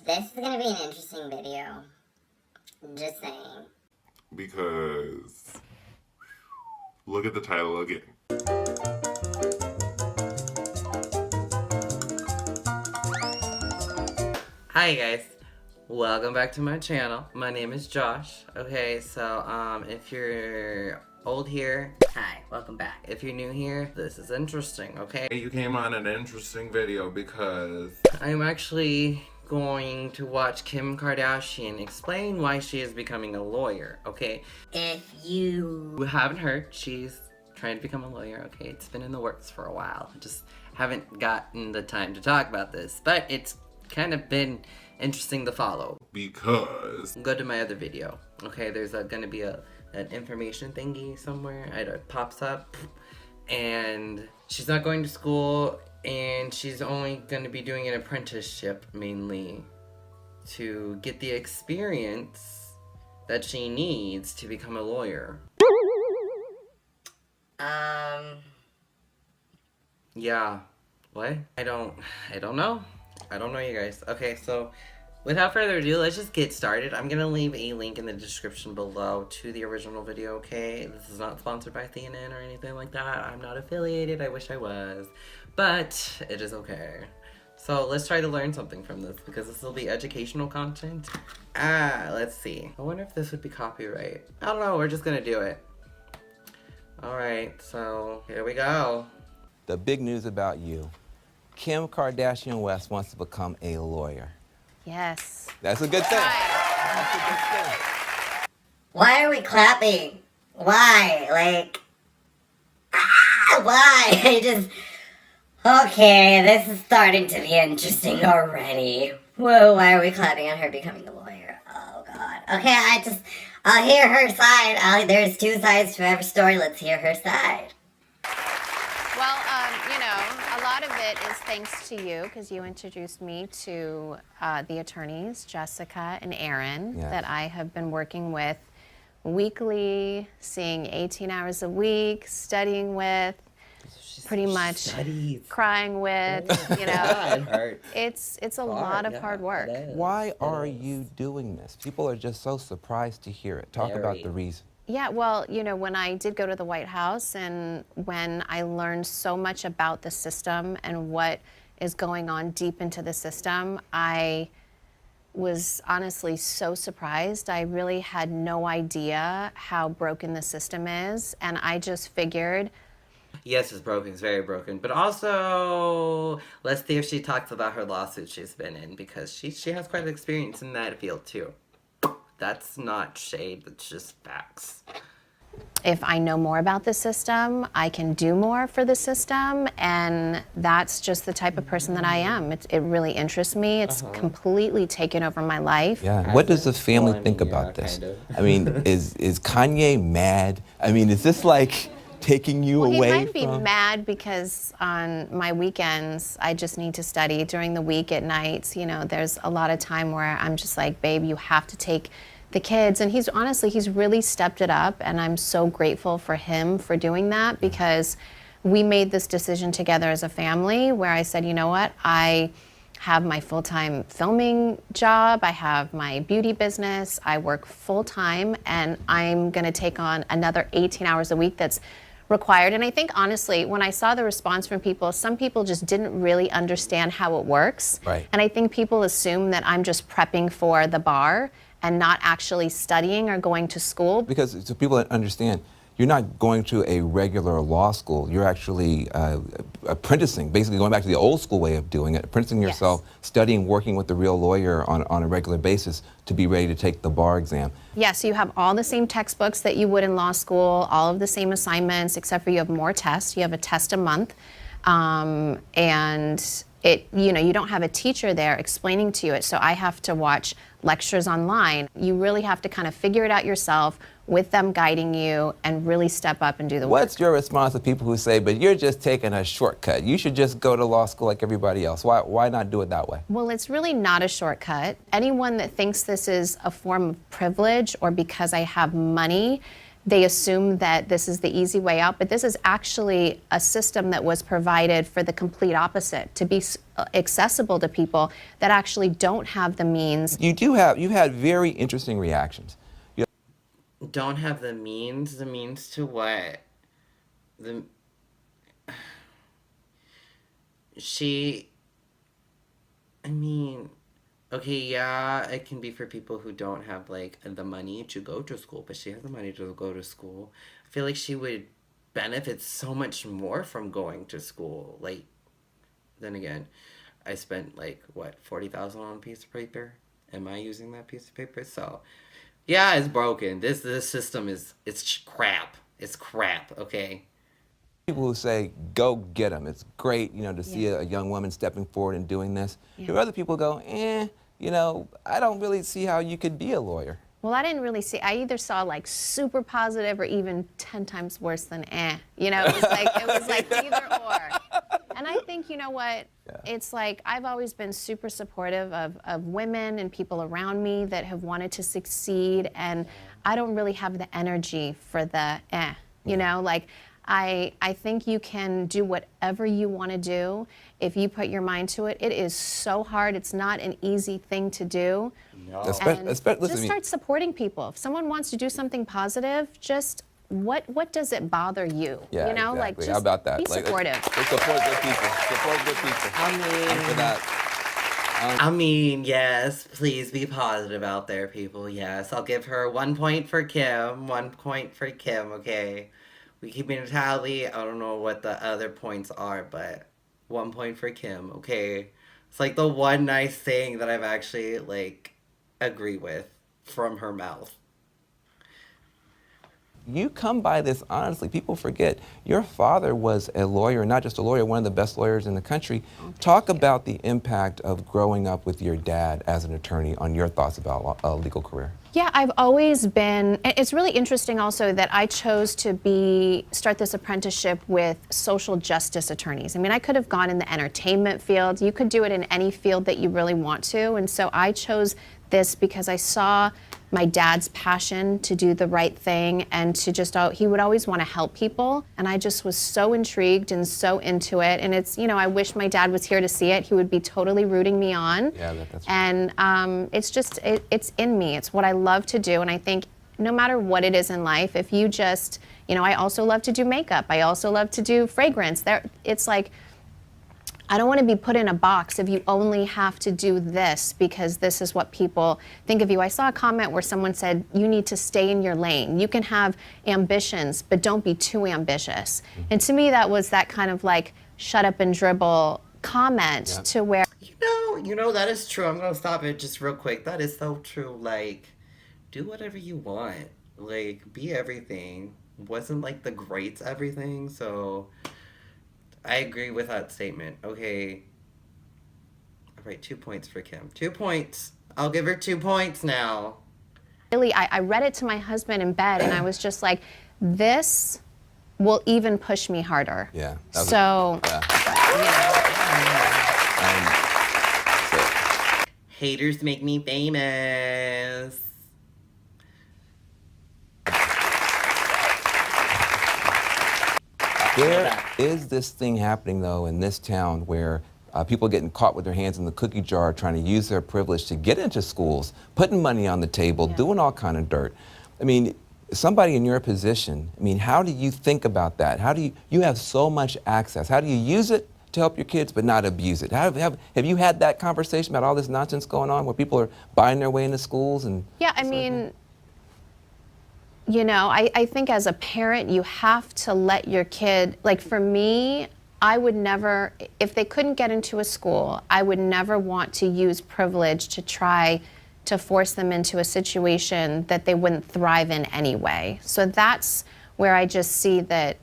This is gonna be an interesting video. Just saying. Because look at the title again. Hi guys, welcome back to my channel. My name is Josh. Okay, so if you're old here, hi, welcome back. If you're new here, this is interesting, okay? You came on an interesting video because I'm actually going to watch Kim Kardashian explain why she is becoming a lawyer, okay? If you haven't heard, she's trying to become a lawyer, okay? It's been in the works for a while. Just haven't gotten the time to talk about this, but it's kind of been interesting to follow. Because Go to my other video, okay? There's gonna be an information thingy somewhere. It pops up, and she's not going to school, and she's only gonna be doing an apprenticeship mainly to get the experience that she needs to become a lawyer. Yeah. What? I don't know. I don't know, you guys. Okay, so without further ado, let's just get started. I'm gonna leave a link in the description below to the original video, okay? This is not sponsored by CNN or anything like that. I'm not affiliated. I wish I was. But it is okay. So let's try to learn something from this, because this will be educational content. Let's see. I wonder if this would be copyright. I don't know. We're just gonna do it. Alright, so here we go. The big news about you. Kim Kardashian West wants to become a lawyer. Yes. That's a good thing. That's a good thing. Why are we clapping? Why? Like, why? Okay, this is starting to be interesting already. Whoa, why are we clapping on her becoming a lawyer? Oh, God. Okay, I'll hear her side. There's two sides to every story. Let's hear her side. Well, a lot of it is thanks to you, because you introduced me to the attorneys, Jessica and Aaron, Yes. that I have been working with weekly, seeing 18 hours a week, studying with, pretty much Studies. crying with, It hurts. It's a lot of hard work. Why are you doing this? People are just so surprised to hear it. Talk about Very. the reason. Yeah, well, when I did go to the White House and when I learned so much about the system and what is going on deep into the system, I was honestly so surprised. I really had no idea how broken the system is, and I just figured... Yes, it's broken. It's very broken. But also, let's see if she talks about her lawsuit she's been in, because she has quite an experience in that field too. That's not shade, that's just facts. If I know more about the system, I can do more for the system, and that's just the type of person that I am. It really interests me. It's completely taken over my life. Yeah. What does the family think about this? kind of. I mean, is Kanye mad? I mean, is this like taking you Well, away he might be from... mad because on my weekends, I just need to study. During the week at nights, there's a lot of time where I'm just like, babe, you have to take the kids. And he's really stepped it up, and I'm so grateful for him for doing that, because we made this decision together as a family where I said, you know what, I have my full-time filming job, I have my beauty business, I work full-time, and I'm gonna take on another 18 hours a week that's required. And I think, honestly, when I saw the response from people, some people just didn't really understand how it works. Right. And I think people assume that I'm just prepping for the bar and not actually studying or going to school. Because so people understand, you're not going to a regular law school. You're actually apprenticing, basically going back to the old school way of doing it, apprenticing yourself, studying, working with the real lawyer on a regular basis to be ready to take the bar exam. Yeah, so you have all the same textbooks that you would in law school, all of the same assignments, except for you have more tests. You have a test a month. And you don't have a teacher there explaining to you it, so I have to watch lectures online. You really have to kind of figure it out yourself with them guiding you and really step up and do the work. What's your response to people who say, but you're just taking a shortcut? You should just go to law school like everybody else. Why not do it that way? Well, it's really not a shortcut. Anyone that thinks this is a form of privilege or because I have money, they assume that this is the easy way out, but this is actually a system that was provided for the complete opposite, to be accessible to people that actually don't have the means. You've had very interesting reactions. Don't have the means? The means to what? I mean, okay, yeah, it can be for people who don't have, like, the money to go to school, but she has the money to go to school. I feel like she would benefit so much more from going to school. Like, then again, I spent, like, what, $40,000 on a piece of paper? Am I using that piece of paper? So, yeah, it's broken. This system it's crap. It's crap, okay? People who say, go get them. It's great, to see a young woman stepping forward and doing this. Yeah. There are other people who go, I don't really see how you could be a lawyer. Well, I didn't really see, I either saw like super positive or even 10 times worse than it was like either or. And I think, you know what, it's like I've always been super supportive of women and people around me that have wanted to succeed, and I don't really have the energy for the like I think you can do whatever you want to do if you put your mind to it. It is so hard. It's not an easy thing to do. No. Just start supporting people. If someone wants to do something positive, just what does it bother you? Yeah, Like exactly. just How about that? be supportive. Support good people. Support good people. For that. I mean, yes, please be positive out there, people. Yes, I'll give her 1 point for Kim, 1 point for Kim, okay? We keep in a tally. I don't know what the other points are, but 1 point for Kim, okay? It's like the one nice thing that I've actually, like, agree with from her mouth. You come by this honestly. People forget your father was a lawyer, not just a lawyer, one of the best lawyers in the country. Talk about the impact of growing up with your dad as an attorney on your thoughts about a legal career. Yeah, I've always been, it's really interesting also that I chose to start this apprenticeship with social justice attorneys. I mean, I could have gone in the entertainment field. You could do it in any field that you really want to. And so I chose this because I saw my dad's passion to do the right thing and to just, he would always want to help people. And I just was so intrigued and so into it. And it's, I wish my dad was here to see it. He would be totally rooting me on. Yeah, that's right. And it's just, it's in me. It's what I love to do. And I think no matter what it is in life, if you just, I also love to do makeup. I also love to do fragrance. It's like, I don't want to be put in a box if you only have to do this because this is what people think of you. I saw a comment where someone said, you need to stay in your lane. You can have ambitions, but don't be too ambitious. And to me, that was that kind of like, shut up and dribble comment to where... That is true. I'm going to stop it just real quick. That is so true. Like, do whatever you want. Like, be everything. Wasn't like the greats everything, so... I agree with that statement. Okay. All right, 2 points for Kim. 2 points. I'll give her 2 points now. Really, I read it to my husband in bed, and I was just like, this will even push me harder. Yeah. Haters make me famous. There is this thing happening, though, in this town where people are getting caught with their hands in the cookie jar trying to use their privilege to get into schools, putting money on the table, doing all kind of dirt. I mean, somebody in your position, how do you think about that? How do you have so much access? How do you use it to help your kids but not abuse it? Have you had that conversation about all this nonsense going on where people are buying their way into schools? Yeah, I mean... I think as a parent, you have to let your kid, like for me, I would never, if they couldn't get into a school, I would never want to use privilege to try to force them into a situation that they wouldn't thrive in anyway. So that's where I just see that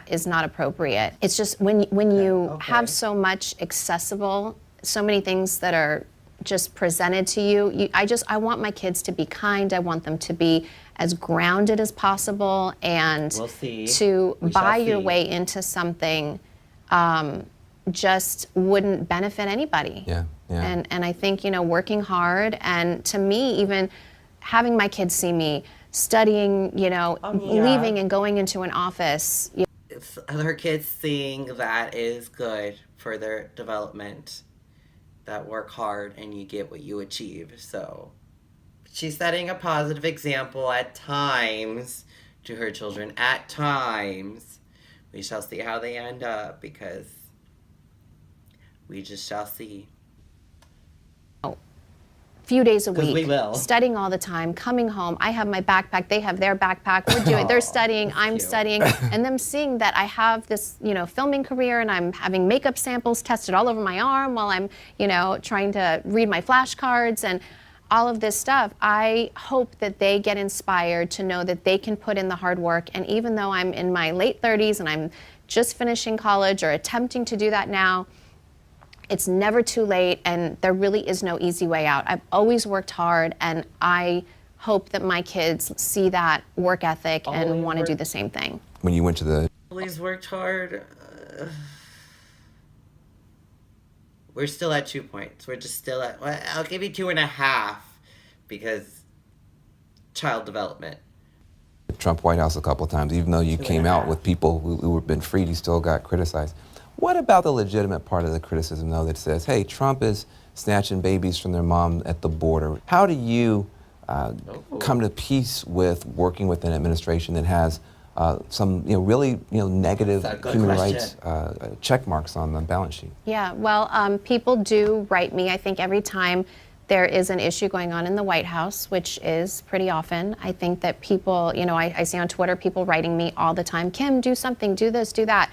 is not appropriate. It's just when you have so much accessible, so many things that are just presented to you, I want my kids to be kind. I want them to be as grounded as possible, and to buy your way into something just wouldn't benefit anybody. Yeah. And I think, working hard, and to me, even having my kids see me studying, you know, Oh, yeah. leaving and going into an office. It's her kids seeing that is good for their development, that work hard and you get what you achieve. So she's setting a positive example at times to her children. At times, we shall see how they end up, because we just shall see. Few days a 'Cause week, we will. studying all the time, coming home, I have my backpack, they have their backpack, we're doing, they're studying, I'm cute. studying, and them seeing that I have this, you know, filming career and I'm having makeup samples tested all over my arm while I'm, you know, trying to read my flashcards and all of this stuff. I hope that they get inspired to know that they can put in the hard work, and even though I'm in my late 30s and I'm just finishing college or attempting to do that now, it's never too late, and there really is no easy way out. I've always worked hard, and I hope that my kids see that work ethic Always and want to do work- the same thing. When you went to the Always worked hard. We're still at 2 points. We're just still at, well, I'll give you 2.5 because child development. Trump White House a couple of times, even though you came out with people who have been freed, you still got criticized. What about the legitimate part of the criticism, though, that says, hey, Trump is snatching babies from their mom at the border? How do you come to peace with working with an administration that has some, really, negative That's a good human question. rights check marks on the balance sheet? Yeah, well, people do write me. I think every time there is an issue going on in the White House, which is pretty often, I think that people, I see on Twitter people writing me all the time, Kim, do something, do this, do that.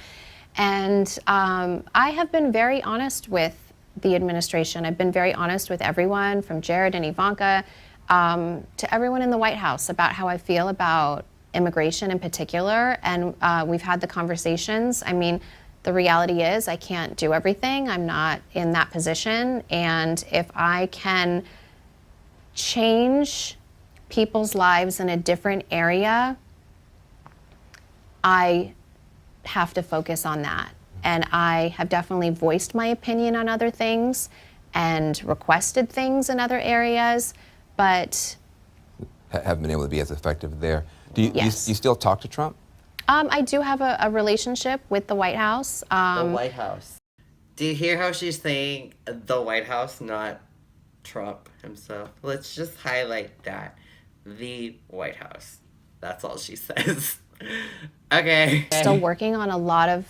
And I have been very honest with the administration. I've been very honest with everyone, from Jared and Ivanka to everyone in the White House, about how I feel about immigration in particular. And we've had the conversations. I mean, the reality is I can't do everything. I'm not in that position. And if I can change people's lives in a different area, I have to focus on that. And I have definitely voiced my opinion on other things and requested things in other areas, but Haven't been able to be as effective there. Do you, Yes. you still talk to Trump? I do have a relationship with the White House. The White House. Do you hear how she's saying the White House, not Trump himself? Let's just highlight that. The White House. That's all she says. Okay. Still working on a lot of,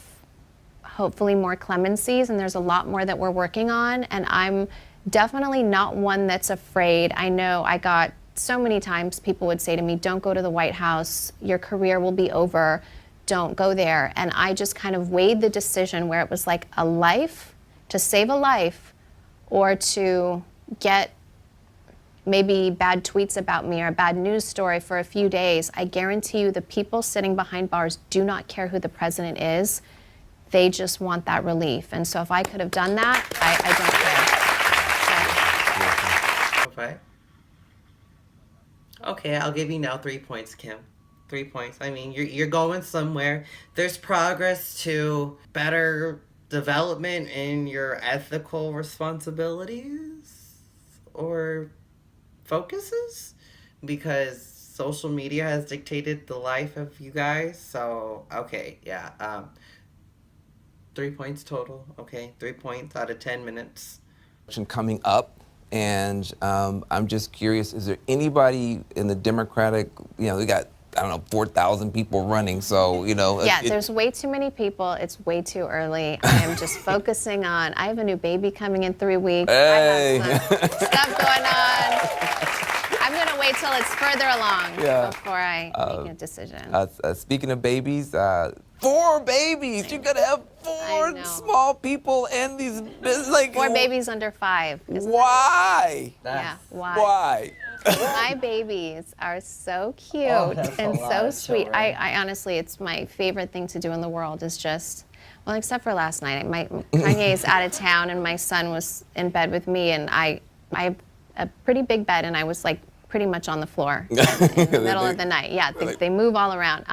hopefully, more clemencies, and there's a lot more that we're working on, and I'm definitely not one that's afraid. I know I got so many times people would say to me, don't go to the White House, your career will be over, don't go there. And I just kind of weighed the decision where it was like a life, to save a life, or to get maybe bad tweets about me or a bad news story for a few days. I guarantee you the people sitting behind bars do not care who the president is. They just want that relief. And so if I could have done that, I don't care. Okay. Okay, I'll give you now 3 points, Kim. 3 points. I mean, you're going somewhere. There's progress to better development in your ethical responsibilities or focuses, because social media has dictated the life of you guys. So, okay, yeah. 3 points total. Okay, 3 points out of 10 minutes. Coming up, and I'm just curious, is there anybody in the Democratic, we got, 4,000 people running, so, Yeah, there's way too many people. It's way too early. I am just focusing on, I have a new baby coming in 3 weeks. Hey. I have some stuff going on. I'm going to wait till it's further along before I make a decision. Speaking of babies, 4 babies! You're gonna have 4 know. small people and these, 4 babies under 5. Why? Yeah, why? Why? My babies are so cute that's a and lot so of sweet. children. I honestly, it's my favorite thing to do in the world is just, well, except for last night. Kanye's out of town and my son was in bed with me, and I have a pretty big bed, and I was like pretty much on the floor in the middle of the night. Yeah, they move all around.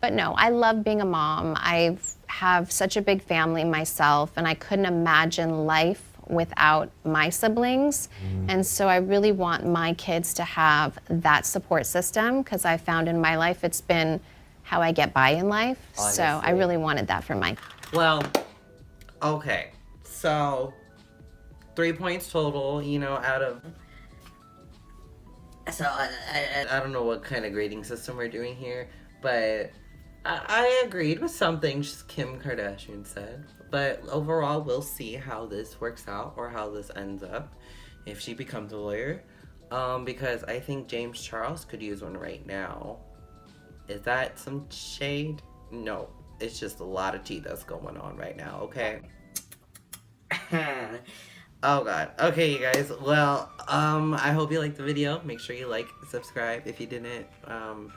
But no, I love being a mom. I have such a big family myself, and I couldn't imagine life without my siblings. And so I really want my kids to have that support system, because I found in my life it's been how I get by in life. So I Honestly. really wanted that for my Well, okay. So 3 points total, you know, out of, So, I don't know what kind of grading system we're doing here, but I agreed with some things Kim Kardashian said. But overall, we'll see how this works out or how this ends up if she becomes a lawyer. Because I think James Charles could use one right now. Is that some shade? No, it's just a lot of tea that's going on right now, okay? Oh god. Okay, you guys. Well, I hope you liked the video. Make sure you like, subscribe if you didn't.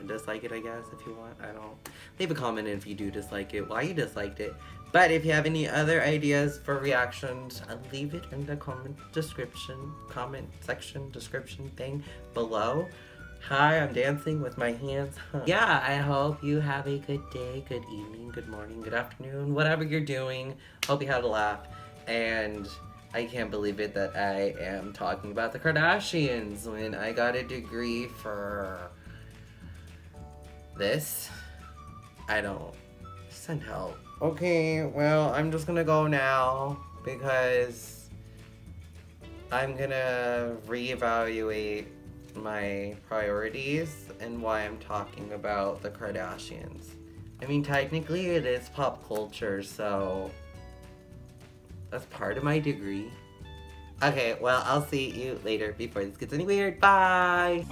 Dislike it, I guess, if you want. I don't. Leave a comment if you do dislike it, why you disliked it. But if you have any other ideas for reactions, leave it in the comment section description thing below. Hi, I'm dancing with my hands. Yeah, I hope you have a good day, good evening, good morning, good afternoon, whatever you're doing. Hope you had a laugh. And I can't believe it that I am talking about the Kardashians when I got a degree for this. I don't. Send help. Okay, well, I'm just gonna go now because I'm gonna reevaluate my priorities and why I'm talking about the Kardashians. I mean, technically it is pop culture, so that's part of my degree. Okay, well, I'll see you later before this gets any weird. Bye!